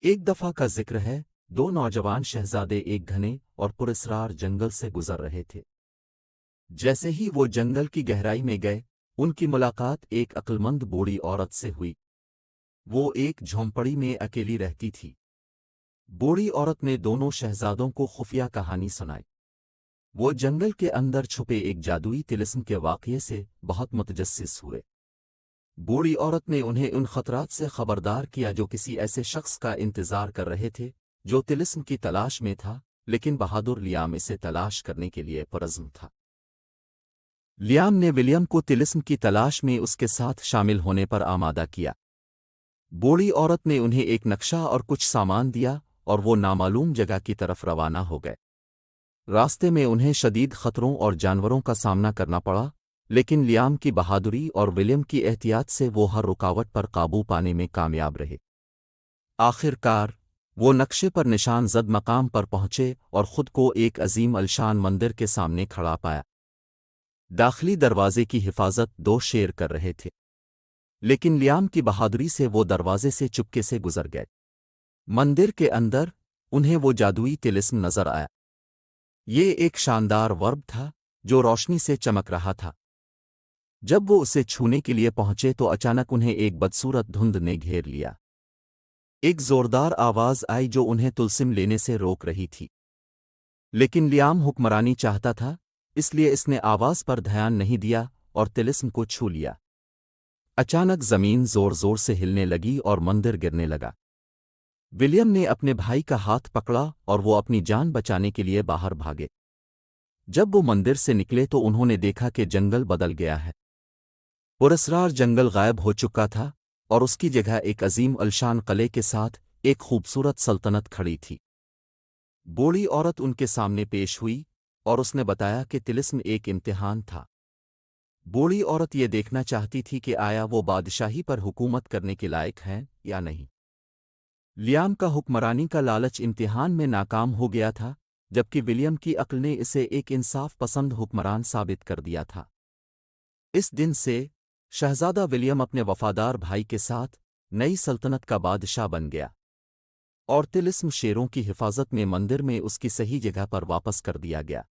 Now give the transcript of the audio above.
ایک دفعہ کا ذکر ہے، دو نوجوان شہزادے ایک گھنے اور پراسرار جنگل سے گزر رہے تھے۔ جیسے ہی وہ جنگل کی گہرائی میں گئے، ان کی ملاقات ایک عقلمند بوڑھی عورت سے ہوئی۔ وہ ایک جھونپڑی میں اکیلی رہتی تھی۔ بوڑھی عورت نے دونوں شہزادوں کو خفیہ کہانی سنائی۔ وہ جنگل کے اندر چھپے ایک جادوئی طلسم کے واقعے سے بہت متجسس ہوئے۔ بوڑھی عورت نے انہیں ان خطرات سے خبردار کیا جو کسی ایسے شخص کا انتظار کر رہے تھے جو طلسم کی تلاش میں تھا، لیکن بہادر لیام اسے تلاش کرنے کے لیے پرعزم تھا۔ لیام نے ولیم کو طلسم کی تلاش میں اس کے ساتھ شامل ہونے پر آمادہ کیا۔ بوڑھی عورت نے انہیں ایک نقشہ اور کچھ سامان دیا اور وہ نامعلوم جگہ کی طرف روانہ ہو گئے۔ راستے میں انہیں شدید خطروں اور جانوروں کا سامنا کرنا پڑا، لیکن لیام کی بہادری اور ولیم کی احتیاط سے وہ ہر رکاوٹ پر قابو پانے میں کامیاب رہے۔ آخر کار وہ نقشے پر نشان زد مقام پر پہنچے اور خود کو ایک عظیم الشان مندر کے سامنے کھڑا پایا۔ داخلی دروازے کی حفاظت دو شیر کر رہے تھے، لیکن لیام کی بہادری سے وہ دروازے سے چپکے سے گزر گئے۔ مندر کے اندر انہیں وہ جادوئی طلسم نظر آیا۔ یہ ایک شاندار ورب تھا جو روشنی سے چمک رہا تھا۔ جب وہ اسے چھونے کے لیے پہنچے تو اچانک انہیں ایک بدصورت دھند نے گھیر لیا۔ ایک زوردار آواز آئی جو انہیں طلسم لینے سے روک رہی تھی، لیکن لیام حکمرانی چاہتا تھا، اس لیے اس نے آواز پر دھیان نہیں دیا اور طلسم کو چھو لیا۔ اچانک زمین زور زور سے ہلنے لگی اور مندر گرنے لگا۔ ولیم نے اپنے بھائی کا ہاتھ پکڑا اور وہ اپنی جان بچانے کے لیے باہر بھاگے۔ جب وہ مندر سے نکلے تو انہوں نے دیکھا کہ جنگل بدل گیا ہے۔ پراسرار جنگل غائب ہو چکا تھا اور اس کی جگہ ایک عظیم الشان قلعے کے ساتھ ایک خوبصورت سلطنت کھڑی تھی۔ بوڑھی عورت ان کے سامنے پیش ہوئی اور اس نے بتایا کہ طلسم ایک امتحان تھا۔ بوڑھی عورت یہ دیکھنا چاہتی تھی کہ آیا وہ بادشاہی پر حکومت کرنے کے لائق ہے یا نہیں۔ لیام کا حکمرانی کا لالچ امتحان میں ناکام ہو گیا تھا، جبکہ ولیم کی عقل نے اسے ایک انصاف پسند حکمران ثابت کر دیا تھا۔ اس دن سے شہزادہ ولیم اپنے وفادار بھائی کے ساتھ نئی سلطنت کا بادشاہ بن گیا، اور طلسم شیروں کی حفاظت میں مندر میں اس کی صحیح جگہ پر واپس کر دیا گیا۔